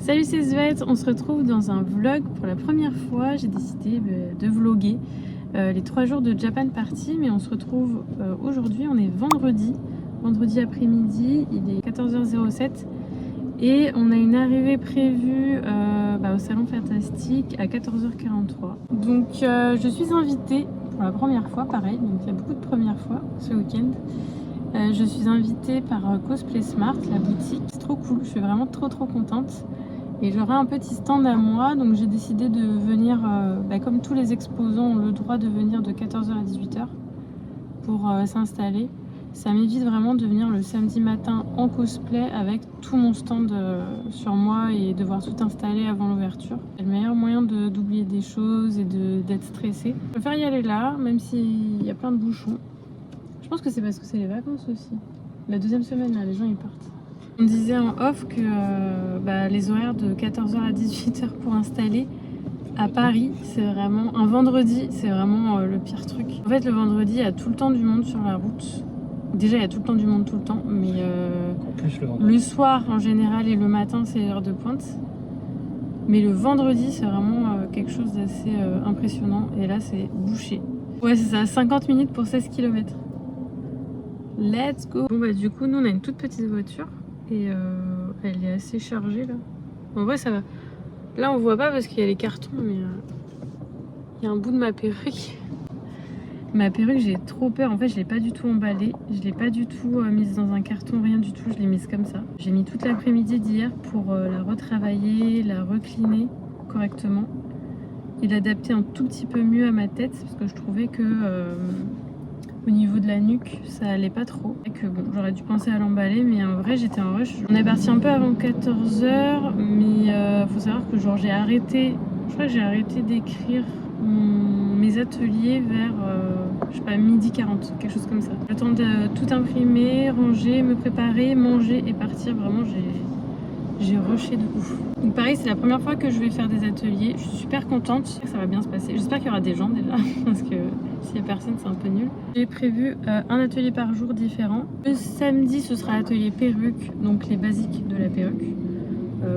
Salut, c'est Zvette, on se retrouve dans un vlog pour la première fois. J'ai décidé de vlogger les 3 jours de Japan Party, mais on se retrouve aujourd'hui, on est vendredi après-midi, il est 14h07 et on a une arrivée prévue au Salon Fantastique à 14h43. Donc je suis invitée pour la première fois, pareil, donc il y a beaucoup de premières fois ce week-end. Je suis invitée par Cosplay Smart, la boutique, c'est trop cool, je suis vraiment trop contente. Et j'aurai un petit stand à moi, donc j'ai décidé de venir, comme tous les exposants ont le droit de venir de 14h à 18h pour s'installer. Ça m'évite vraiment de venir le samedi matin en cosplay avec tout mon stand sur moi et devoir tout installer avant l'ouverture. C'est le meilleur moyen d'oublier des choses et d'être stressé. Je préfère y aller là, même s'il y a plein de bouchons. Je pense que c'est parce que c'est les vacances aussi. La deuxième semaine, là, les gens ils partent. On disait en off que les horaires de 14h à 18h pour installer à Paris, c'est vraiment un vendredi, c'est vraiment le pire truc. En fait, le vendredi, il y a tout le temps du monde sur la route. Déjà, il y a tout le temps du monde tout le temps, mais plus le soir en général et le matin, c'est l'heure de pointe. Mais le vendredi, c'est vraiment quelque chose d'assez impressionnant. Et là, c'est bouché. Ouais, c'est ça, 50 minutes pour 16 km. Let's go. Bon du coup, nous, on a une toute petite voiture. Et elle est assez chargée là. En vrai ça va. Là on voit pas parce qu'il y a les cartons, mais il y a un bout de ma perruque. Ma perruque, j'ai trop peur. En fait je l'ai pas du tout emballée. Je l'ai pas du tout mise dans un carton, rien du tout. Je l'ai mise comme ça. J'ai mis toute l'après-midi d'hier pour la retravailler, la recliner correctement et l'adapter un tout petit peu mieux à ma tête parce que je trouvais que au niveau de la nuque, ça allait pas trop. Et que bon, j'aurais dû penser à l'emballer, mais en vrai, j'étais en rush. On est parti un peu avant 14h, mais faut savoir que genre j'ai arrêté, je crois que j'ai arrêté d'écrire mes ateliers vers, je sais pas, midi 40, quelque chose comme ça. Le temps de tout imprimer, ranger, me préparer, manger et partir. Vraiment, j'ai rushé de ouf. Donc pareil, c'est la première fois que je vais faire des ateliers. Je suis super contente, ça va bien se passer. J'espère qu'il y aura des gens déjà, parce que s'il y a personne, c'est un peu nul. J'ai prévu un atelier par jour différent. Le samedi, ce sera atelier perruque, donc les basiques de la perruque.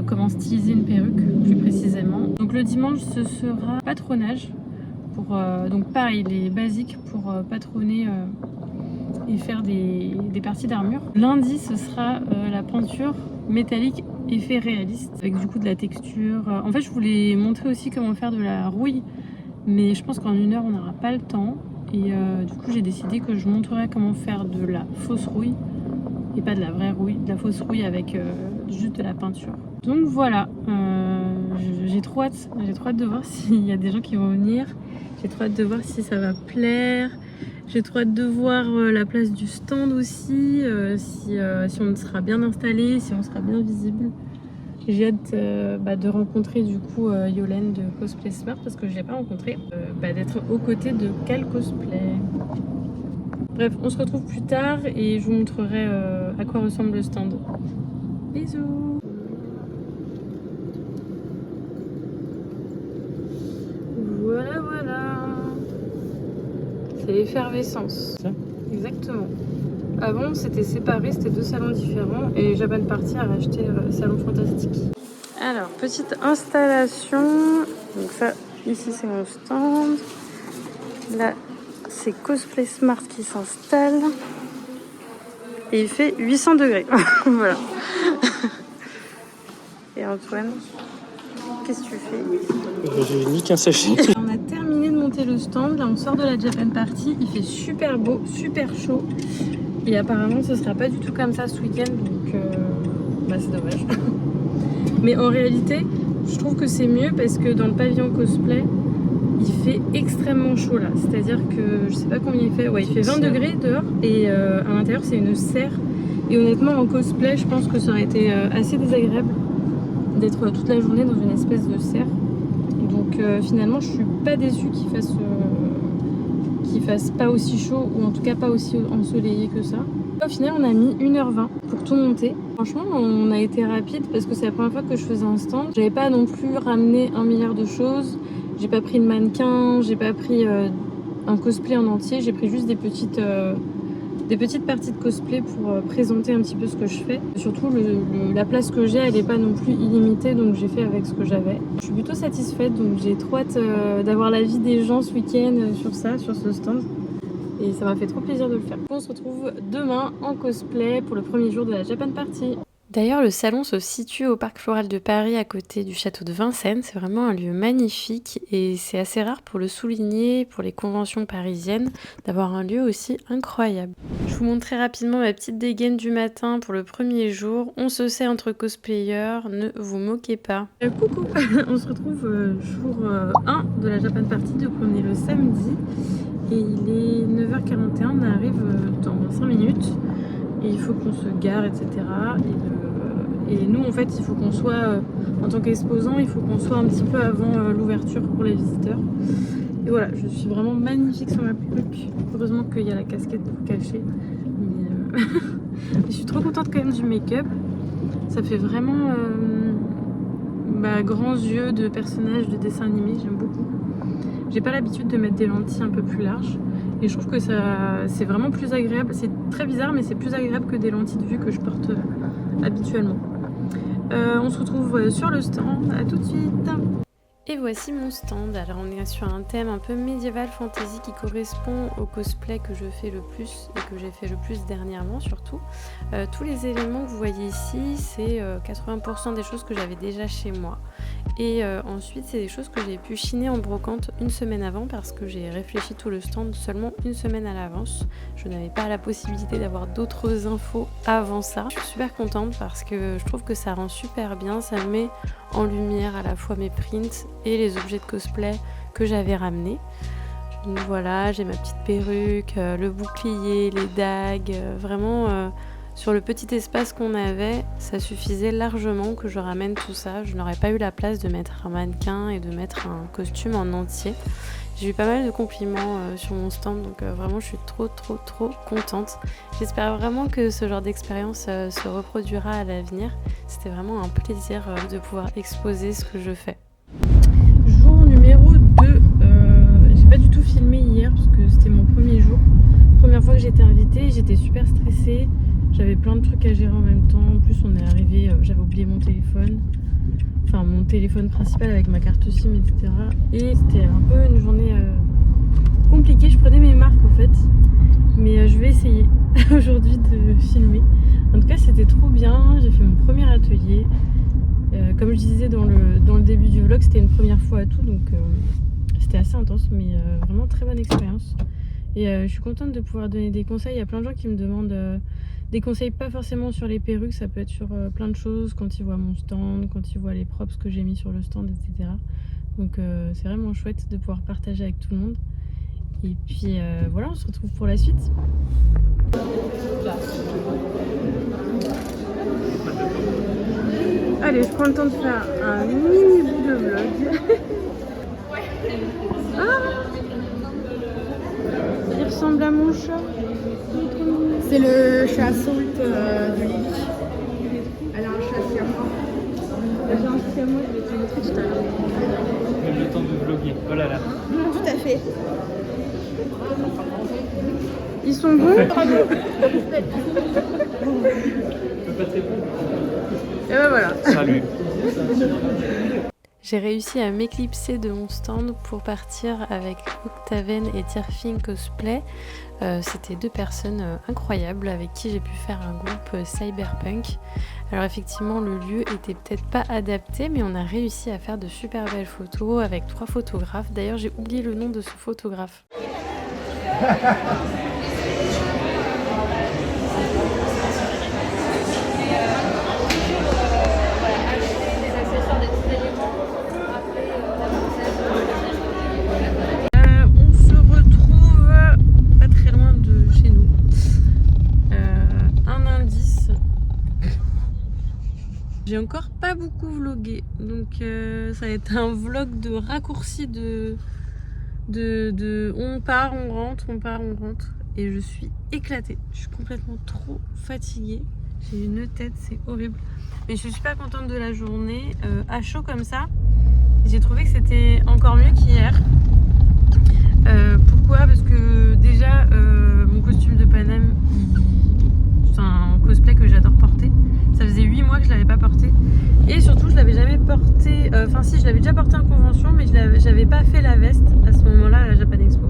Comment styliser une perruque, plus précisément. Donc le dimanche, ce sera patronage. Pour, donc pareil, les basiques pour patronner et faire des parties d'armure. Lundi, ce sera la peinture métallique effet réaliste avec du coup de la texture. En fait, je voulais montrer aussi comment faire de la rouille, mais je pense qu'en 1 heure on n'aura pas le temps et du coup j'ai décidé que je montrerai comment faire de la fausse rouille et pas de la vraie rouille, de la fausse rouille avec juste de la peinture. Donc voilà, j'ai trop hâte de voir s'il y a des gens qui vont venir, j'ai trop hâte de voir si ça va plaire. J'ai trop hâte de voir la place du stand aussi, si on sera bien installé, si on sera bien visible. J'ai hâte de rencontrer du coup Yolène de Cosplay Smart parce que je ne l'ai pas rencontrée, d'être aux côtés de Cal Cosplay. Bref, on se retrouve plus tard et je vous montrerai à quoi ressemble le stand. Bisous. Voilà. C'est l'effervescence. Exactement. Avant, c'était séparé, c'était 2 salons différents et Japan Party a racheté le salon Fantastique. Alors, petite installation. Donc ça, ici c'est mon stand. Là, c'est Cosplay Smart qui s'installe. Et il fait 800 degrés. Voilà. Et Antoine, qu'est-ce que tu fais? J'ai mis qu'un sachet. On a terminé de monter le stand. Là, on sort de la Japan Party. Il fait super beau, super chaud. Et apparemment, ce sera pas du tout comme ça ce week-end. Donc, c'est dommage. Mais en réalité, je trouve que c'est mieux parce que dans le pavillon cosplay, il fait extrêmement chaud là. C'est-à-dire que je sais pas combien il fait. Ouais, il fait 20 degrés dehors. Et à l'intérieur, c'est une serre. Et honnêtement, en cosplay, je pense que ça aurait été assez désagréable d'être toute la journée dans une espèce de serre. Donc finalement, je suis pas déçue qu'il fasse pas aussi chaud ou en tout cas pas aussi ensoleillé que ça. Au final, on a mis 1h20 pour tout monter. Franchement, on a été rapide parce que c'est la première fois que je faisais un stand. J'avais pas non plus ramené 1 milliard de choses. J'ai pas pris de mannequin, j'ai pas pris un cosplay en entier. J'ai pris juste des petites des petites parties de cosplay pour présenter un petit peu ce que je fais. Surtout la place que j'ai, elle n'est pas non plus illimitée, donc j'ai fait avec ce que j'avais. Je suis plutôt satisfaite, donc j'ai trop hâte d'avoir l'avis des gens ce week-end sur ce stand. Et ça m'a fait trop plaisir de le faire. On se retrouve demain en cosplay pour le premier jour de la Japan Party. D'ailleurs, le salon se situe au Parc Floral de Paris, à côté du château de Vincennes. C'est vraiment un lieu magnifique et c'est assez rare pour le souligner, pour les conventions parisiennes, d'avoir un lieu aussi incroyable. Je vous montre très rapidement ma petite dégaine du matin pour le premier jour. On se sait entre cosplayers, ne vous moquez pas. Coucou. On se retrouve jour 1 de la Japan Party, donc on est le samedi. Et il est 9h41, on arrive dans 5 minutes. Et il faut qu'on se gare, etc. Et nous, en fait, il faut qu'on soit, en tant qu'exposant, il faut qu'on soit un petit peu avant l'ouverture pour les visiteurs. Et voilà, je suis vraiment magnifique sur ma perruque. Heureusement qu'il y a la casquette pour cacher. Mais je suis trop contente quand même du make-up. Ça fait vraiment grands yeux de personnages de dessin animé, j'aime beaucoup. J'ai pas l'habitude de mettre des lentilles un peu plus larges. Et je trouve que c'est vraiment plus agréable. C'est très bizarre, mais c'est plus agréable que des lentilles de vue que je porte habituellement. On se retrouve sur le stand. À tout de suite. Et voici mon stand. Alors on est sur un thème un peu médiéval fantasy qui correspond au cosplay que je fais le plus et que j'ai fait le plus dernièrement surtout. Tous les éléments que vous voyez ici, c'est 80% des choses que j'avais déjà chez moi. Et ensuite c'est des choses que j'ai pu chiner en brocante une semaine avant parce que j'ai réfléchi tout le stand seulement une semaine à l'avance. Je n'avais pas la possibilité d'avoir d'autres infos avant ça. Je suis super contente parce que je trouve que ça rend super bien, ça met en lumière à la fois mes prints et les objets de cosplay que j'avais ramenés. Donc voilà, j'ai ma petite perruque, le bouclier, les dagues, vraiment sur le petit espace qu'on avait, ça suffisait largement que je ramène tout ça. Je n'aurais pas eu la place de mettre un mannequin et de mettre un costume en entier. J'ai eu pas mal de compliments sur mon stand, donc vraiment je suis trop contente. J'espère vraiment que ce genre d'expérience se reproduira à l'avenir. C'était vraiment un plaisir de pouvoir exposer ce que je fais. Jour numéro 2, j'ai pas du tout filmé hier parce que c'était mon premier jour. Première fois que j'étais invitée, j'étais super stressée. J'avais plein de trucs à gérer en même temps. En plus on est arrivé, j'avais oublié mon téléphone. Enfin mon téléphone principal avec ma carte SIM, etc. Et c'était un peu une journée compliquée. Je prenais mes marques en fait. Mais je vais essayer aujourd'hui de filmer. En tout cas c'était trop bien. J'ai fait mon premier atelier. Comme je disais dans le début du vlog, c'était une première fois à tout. Donc c'était assez intense mais vraiment très bonne expérience. Et je suis contente de pouvoir donner des conseils. Il y a plein de gens qui me demandent des conseils, pas forcément sur les perruques, ça peut être sur plein de choses, quand ils voient mon stand, quand ils voient les props que j'ai mis sur le stand, etc. Donc c'est vraiment chouette de pouvoir partager avec tout le monde. Et puis voilà, on se retrouve pour la suite. Allez, je prends le temps de faire un mini bout de vlog. Il ressemble à mon chat. C'est le chat Salt de Lily. Elle a un chat siamois. J'ai un siamois, je vais te montrer tout à l'heure. Même le temps de vlogger. Oh là là. Tout à fait. Ils sont bons. Je peux pas te répondre. Et ben voilà. Salut. J'ai réussi à m'éclipser de mon stand pour partir avec Octaven et Tierfing Cosplay. C'était deux personnes incroyables avec qui j'ai pu faire un groupe cyberpunk. Alors effectivement le lieu était peut-être pas adapté mais on a réussi à faire de super belles photos avec 3 photographes. D'ailleurs j'ai oublié le nom de ce photographe. J'ai encore pas beaucoup vlogué, donc ça va être un vlog de raccourci de on part, on rentre, et je suis éclatée. Je suis complètement trop fatiguée, j'ai une tête, c'est horrible. Mais je suis super contente de la journée, à chaud comme ça. J'ai trouvé que c'était encore mieux qu'hier. Pourquoi? Parce que déjà mon costume de Paname, c'est un cosplay que j'adore porter. Ça faisait 8 mois que je l'avais pas porté. Et surtout je l'avais jamais porté, enfin si je l'avais déjà porté en convention, mais j'avais pas fait la veste à ce moment-là à la Japan Expo.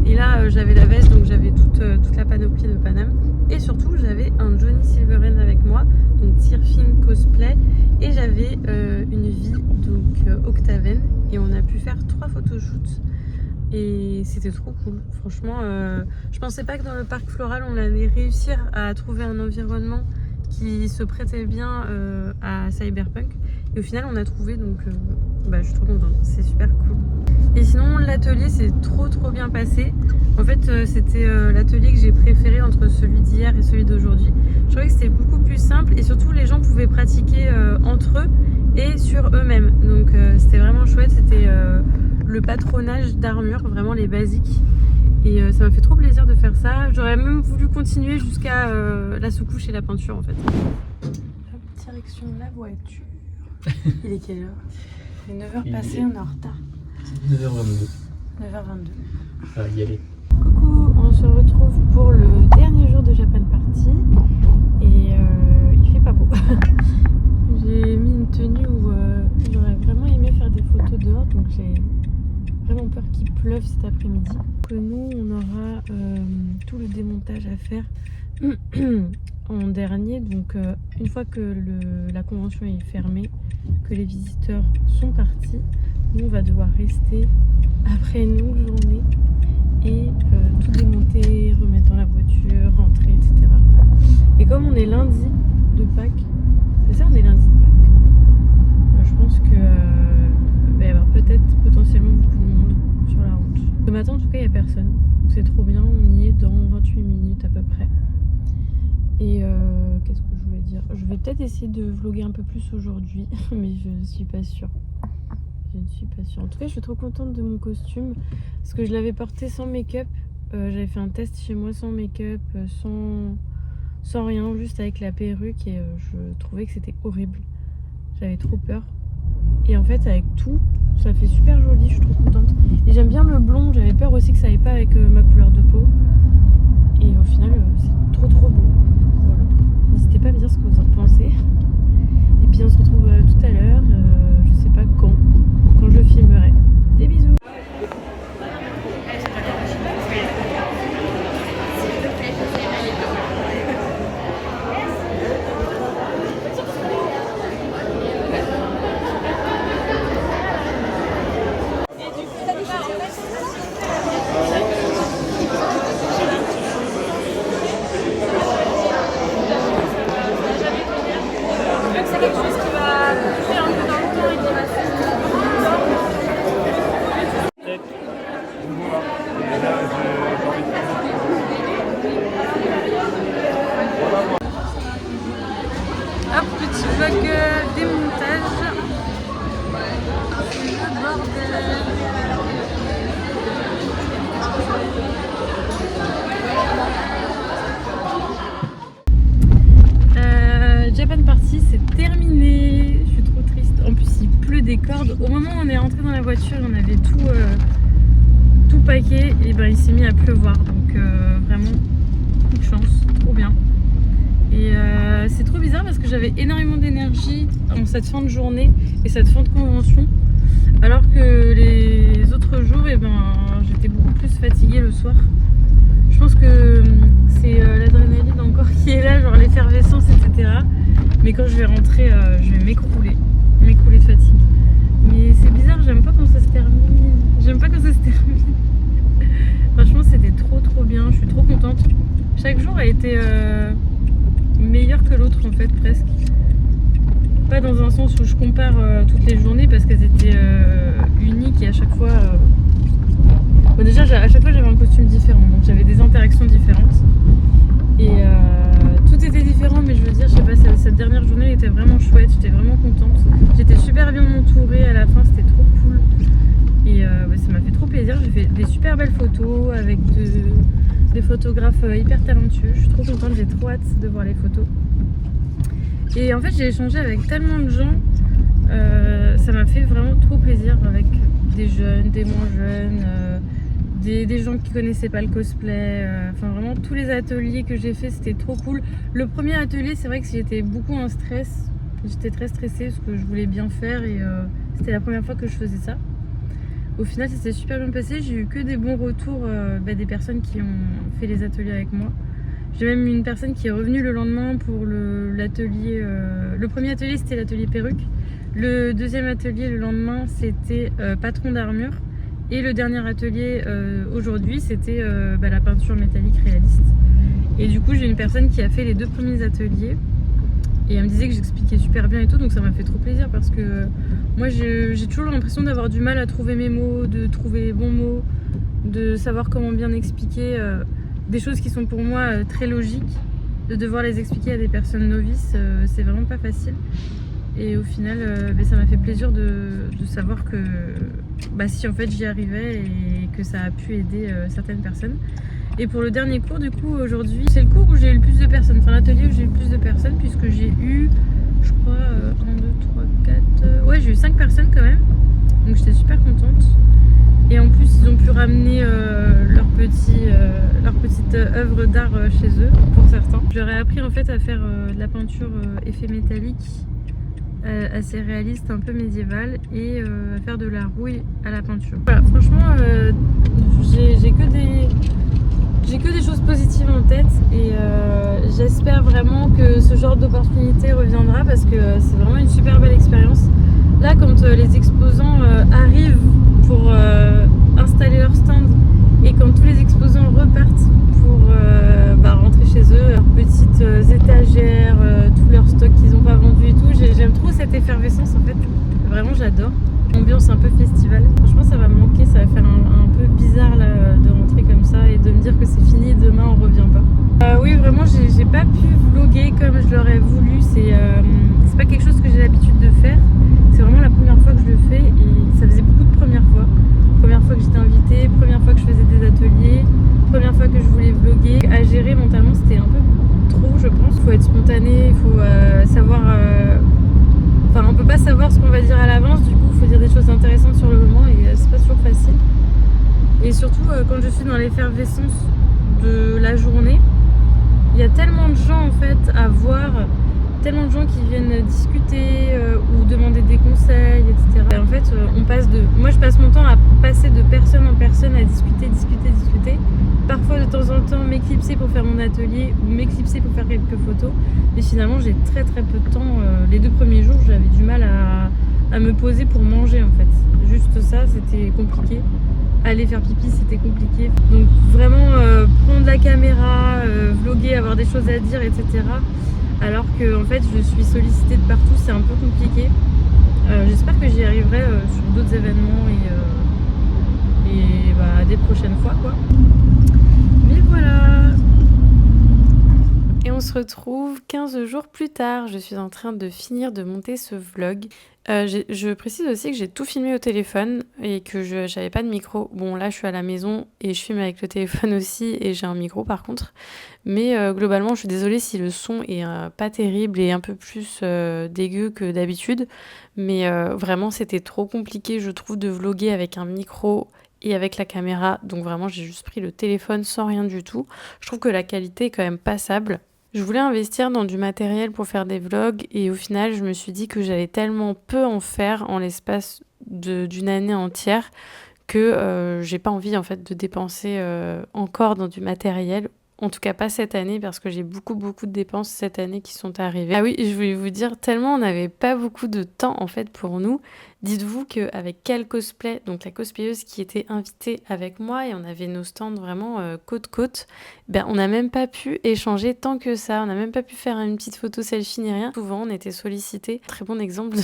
Et là j'avais la veste, donc j'avais toute la panoplie de Paname. Et surtout j'avais un Johnny Silverhand avec moi, donc Tirfing cosplay. Et j'avais une vie, donc Octaven. Et on a pu faire 3 photoshoots. Et c'était trop cool. Franchement, je pensais pas que dans le parc floral on allait réussir à trouver un environnement qui se prêtait bien à Cyberpunk. Et au final on a trouvé, donc je suis trop contente, c'est super cool. Et sinon l'atelier s'est trop bien passé. En fait c'était l'atelier que j'ai préféré entre celui d'hier et celui d'aujourd'hui. Je trouvais que c'était beaucoup plus simple et surtout les gens pouvaient pratiquer entre eux et sur eux-mêmes. Donc c'était vraiment chouette, c'était le patronage d'armure, vraiment les basiques. Et ça m'a fait trop plaisir de faire ça. J'aurais même voulu continuer jusqu'à la sous-couche et la peinture en fait. Direction la voiture. Il est quelle heure? Il est 9h passées, on est en retard. 9h22. 9h22. Ah, y aller. Coucou, on se retrouve pour le dernier jour de Japan Party. Et il fait pas beau. J'ai mis une tenue où j'aurais vraiment aimé faire des photos dehors, donc j'ai vraiment peur qu'il pleuve cet après-midi. Que nous, on aura tout le démontage à faire en dernier. Donc une fois que la convention est fermée, que les visiteurs sont partis, nous on va devoir rester après une longue journée et tout démonter, remettre dans la voiture, rentrer, etc. Et comme on est lundi de Pâques, c'est ça, on est lundi de Pâques, je pense que va y avoir peut-être potentiellement beaucoup de monde sur la route. Ce matin en tout cas il n'y a personne, donc c'est trop bien, on y est dans 28 minutes à peu près. Et qu'est-ce que je voulais dire? Je vais peut-être essayer de vlogger un peu plus aujourd'hui, mais je ne suis pas sûre. Je ne suis pas sûre. En tout cas je suis trop contente de mon costume, parce que je l'avais porté sans make-up. J'avais fait un test chez moi sans make-up, sans rien, juste avec la perruque, et je trouvais que c'était horrible. J'avais trop peur. Et en fait avec tout, ça fait super joli, je suis trop contente. Et j'aime bien le blond, j'avais peur aussi que ça aille pas avec ma couleur de peau. Et au final c'est trop beau. Voilà. N'hésitez pas à me dire ce que vous en pensez. Et puis on se retrouve tout à l'heure, je sais pas quand je filmerai. Des bisous. Hop, petit vlog démontage. Le bordel. Japan Party, c'est terminé. Je suis trop triste. En plus, il pleut des cordes. Au moment où on est rentré dans la voiture, on avait tout paqué. Et ben, il s'est mis à pleuvoir. Donc, vraiment, coup de chance. Trop bien. Et c'est trop bizarre parce que j'avais énormément d'énergie en cette fin de journée et cette fin de convention, alors que les autres jours, j'étais beaucoup plus fatiguée le soir. Je pense que c'est l'adrénaline encore qui est là, genre l'effervescence, etc. Mais quand je vais rentrer, je vais m'écrouler de fatigue. Mais c'est bizarre, j'aime pas quand ça se termine. Franchement, c'était trop bien, je suis trop contente. Chaque jour a été meilleur que l'autre en fait, presque. Pas dans un sens où je compare toutes les journées parce qu'elles étaient uniques et à chaque fois bon, déjà à chaque fois j'avais un costume différent, donc j'avais des interactions différentes et tout était différent, mais je veux dire, je sais pas, cette dernière journée elle était vraiment chouette, j'étais vraiment contente, j'étais super bien entourée à la fin, c'était trop cool et ça m'a fait trop plaisir. J'ai fait des super belles photos avec des photographes hyper talentueux. Je suis trop contente, j'ai trop hâte de voir les photos. Et en fait j'ai échangé avec tellement de gens, ça m'a fait vraiment trop plaisir, avec des jeunes, des moins jeunes, des gens qui connaissaient pas le cosplay. Enfin vraiment tous les ateliers que j'ai fait c'était trop cool. Le premier atelier c'est vrai que j'étais beaucoup en stress. J'étais très stressée parce que je voulais bien faire et c'était la première fois que je faisais ça. Au final ça s'est super bien passé, j'ai eu que des bons retours des personnes qui ont fait les ateliers avec moi. J'ai même une personne qui est revenue le lendemain pour l'atelier. Le premier atelier c'était l'atelier perruque. Le deuxième atelier le lendemain c'était patron d'armure. Et le dernier atelier aujourd'hui c'était la peinture métallique réaliste. Et du coup j'ai une personne qui a fait les 2 premiers ateliers. Et elle me disait que j'expliquais super bien et tout, donc ça m'a fait trop plaisir parce que moi j'ai toujours l'impression d'avoir du mal à trouver mes mots, de trouver les bons mots, de savoir comment bien expliquer des choses qui sont pour moi très logiques, de devoir les expliquer à des personnes novices, c'est vraiment pas facile. Et au final, ça m'a fait plaisir de savoir que si en fait j'y arrivais et que ça a pu aider certaines personnes. Et pour le dernier cours du coup aujourd'hui, c'est le cours où j'ai eu le plus de personnes, enfin l'atelier où j'ai eu le plus de personnes puisque j'ai eu, je crois, 1, 2, 3, 4... ouais j'ai eu 5 personnes quand même, donc j'étais super contente. Et en plus ils ont pu ramener leur petite œuvre d'art chez eux pour certains. Je leur ai appris en fait à faire de la peinture effet métallique assez réaliste, un peu médiévale et à faire de la rouille à la peinture. Voilà, franchement j'ai que des choses positives en tête et j'espère vraiment que ce genre d'opportunité reviendra parce que c'est vraiment une super belle expérience. Là quand les exposants arrivent pour installer leur stand et quand tous les exposants repartent pour rentrer chez eux, leurs petites étagères, tout leur stock qu'ils n'ont pas vendu et tout, j'aime trop cette effervescence en fait, vraiment j'adore. Ambiance un peu festival, franchement ça va me manquer, ça va faire un peu bizarre là, de rentrer comme ça et de me dire que c'est fini, demain on revient pas. Oui vraiment j'ai pas pu vlogger comme je l'aurais voulu, c'est pas quelque chose que j'ai l'habitude de faire, c'est vraiment la première fois que je le fais et ça faisait beaucoup de premières fois. Première fois que j'étais invitée, première fois que je faisais des ateliers, première fois que je voulais vlogger. À gérer mentalement c'était un peu trop je pense, il faut être spontané, il faut savoir... Enfin on peut pas savoir ce qu'on va dire à l'avance, du coup il faut dire des choses intéressantes sur le moment et c'est pas toujours facile. Et surtout quand je suis dans l'effervescence de la journée, il y a tellement de gens en fait à voir, tellement de gens qui viennent discuter ou demander des conseils, etc. Et en fait moi je passe mon temps à passer de personne en personne à discuter. Parfois de temps en temps m'éclipser pour faire mon atelier ou m'éclipser pour faire quelques photos. Mais finalement j'ai très peu de temps. Les 2 premiers jours j'avais du mal à me poser pour manger en fait. Juste ça c'était compliqué. Aller faire pipi c'était compliqué. Donc vraiment prendre la caméra, vlogger, avoir des choses à dire, etc. Alors que en fait je suis sollicitée de partout, c'est un peu compliqué. J'espère que j'y arriverai sur d'autres événements et des prochaines fois quoi. Mais voilà. Et on se retrouve 15 jours plus tard. Je suis en train de finir de monter ce vlog. Je précise aussi que j'ai tout filmé au téléphone et que j'avais pas de micro. Bon là je suis à la maison et je filme avec le téléphone aussi et j'ai un micro par contre. Mais globalement je suis désolée si le son est pas terrible et un peu plus dégueu que d'habitude. Mais vraiment c'était trop compliqué je trouve de vlogger avec un micro et avec la caméra. Donc vraiment j'ai juste pris le téléphone sans rien du tout. Je trouve que la qualité est quand même passable. Je voulais investir dans du matériel pour faire des vlogs et au final je me suis dit que j'allais tellement peu en faire en l'espace d'une année entière que j'ai pas envie en fait de dépenser encore dans du matériel. En tout cas pas cette année parce que j'ai beaucoup de dépenses cette année qui sont arrivées. Ah oui, je voulais vous dire, tellement on n'avait pas beaucoup de temps en fait pour nous. Dites-vous qu'avec Cal Cosplay, donc la cosplayeuse qui était invitée avec moi et on avait nos stands vraiment côte-côte, on n'a même pas pu échanger tant que ça, on n'a même pas pu faire une petite photo selfie ni rien. Souvent on était sollicités. Très bon exemple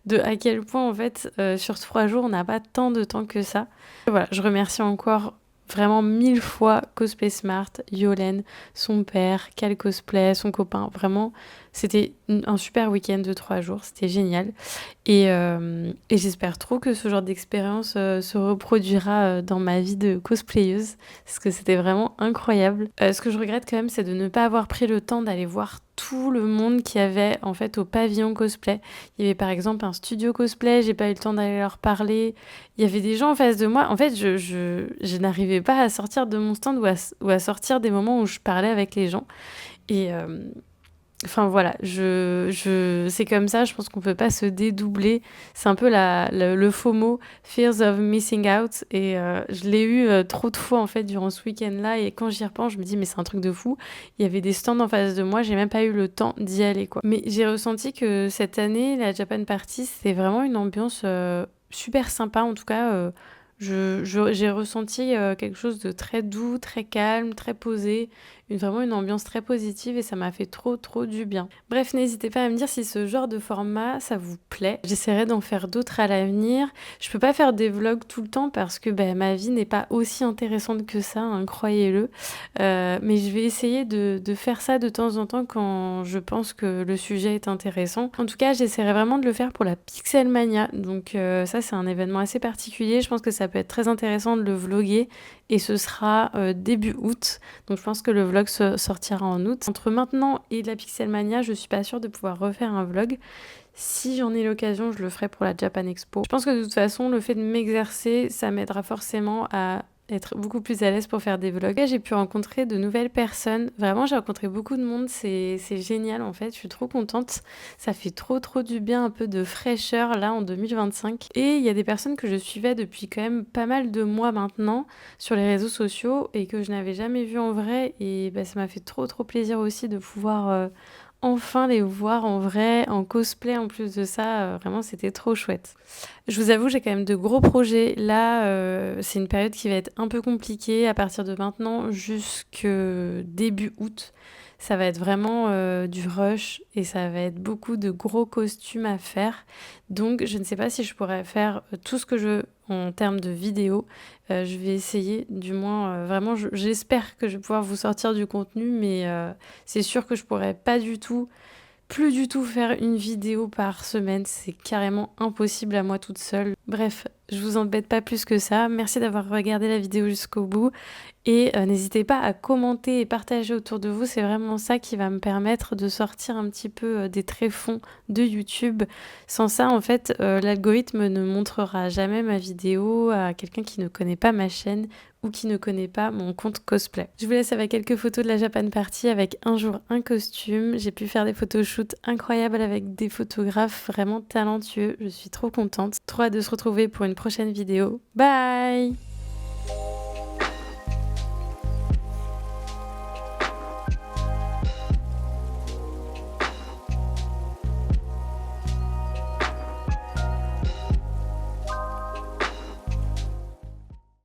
de à quel point en fait sur 3 jours on n'a pas tant de temps que ça. Et voilà, je remercie encore vraiment 1000 fois Cosplay Smart, Yolène, son père, Cal Cosplay, son copain. Vraiment, C'était un super week-end de 3 jours, c'était génial. Et j'espère trop que ce genre d'expérience se reproduira dans ma vie de cosplayeuse, parce que c'était vraiment incroyable. Ce que je regrette quand même, c'est de ne pas avoir pris le temps d'aller voir tout le monde qu'il y avait en fait au pavillon cosplay. Il y avait par exemple un studio cosplay, j'ai pas eu le temps d'aller leur parler. Il y avait des gens en face de moi. En fait, je n'arrivais pas à sortir de mon stand ou à sortir des moments où je parlais avec les gens. Et enfin voilà, c'est comme ça, je pense qu'on peut pas se dédoubler. C'est un peu le FOMO, Fears of Missing Out. Et je l'ai eu trop de fois en fait durant ce week-end-là. Et quand j'y repense, je me dis, mais c'est un truc de fou. Il y avait des stands en face de moi, j'ai même pas eu le temps d'y aller, quoi. Mais j'ai ressenti que cette année, la Japan Party, c'était vraiment une ambiance super sympa. En tout cas, j'ai ressenti quelque chose de très doux, très calme, très posé, vraiment une ambiance très positive et ça m'a fait trop trop du bien. Bref, n'hésitez pas à me dire si ce genre de format ça vous plaît. J'essaierai d'en faire d'autres à l'avenir. Je peux pas faire des vlogs tout le temps parce que ma vie n'est pas aussi intéressante que ça, hein, croyez-le. Mais je vais essayer de faire ça de temps en temps quand je pense que le sujet est intéressant. En tout cas, j'essaierai vraiment de le faire pour la Pixelmania. Donc ça, c'est un événement assez particulier. Je pense que ça peut être très intéressant de le vlogger et ce sera début août. Donc je pense que le vlog sortira en août. Entre maintenant et la Pixelmania, je suis pas sûre de pouvoir refaire un vlog. Si j'en ai l'occasion, je le ferai pour la Japan Expo. Je pense que de toute façon, le fait de m'exercer, ça m'aidera forcément à être beaucoup plus à l'aise pour faire des vlogs. Là, j'ai pu rencontrer de nouvelles personnes. Vraiment, j'ai rencontré beaucoup de monde. C'est génial, en fait. Je suis trop contente. Ça fait trop, trop du bien, un peu de fraîcheur, là, en 2025. Et il y a des personnes que je suivais depuis quand même pas mal de mois maintenant sur les réseaux sociaux et que je n'avais jamais vues en vrai. Et ça m'a fait trop, trop plaisir aussi de pouvoir enfin les voir en vrai, en cosplay en plus de ça. Vraiment, c'était trop chouette. Je vous avoue, j'ai quand même de gros projets. Là, c'est une période qui va être un peu compliquée à partir de maintenant jusque début août. Ça va être vraiment du rush et ça va être beaucoup de gros costumes à faire. Donc, je ne sais pas si je pourrais faire tout ce que je veux en termes de vidéos. Je vais essayer, du moins, vraiment, j'espère que je vais pouvoir vous sortir du contenu, mais c'est sûr que je pourrais pas du tout plus du tout faire une vidéo par semaine, c'est carrément impossible à moi toute seule. Bref, je vous embête pas plus que ça. Merci d'avoir regardé la vidéo jusqu'au bout et n'hésitez pas à commenter et partager autour de vous, c'est vraiment ça qui va me permettre de sortir un petit peu des tréfonds de YouTube. Sans ça, en fait, l'algorithme ne montrera jamais ma vidéo à quelqu'un qui ne connaît pas ma chaîne ou qui ne connaît pas mon compte cosplay. Je vous laisse avec quelques photos de la Japan Party avec un jour un costume. J'ai pu faire des photoshoots incroyables avec des photographes vraiment talentueux. Je suis trop contente. Trop hâte de se retrouver pour une prochaine vidéo. Bye!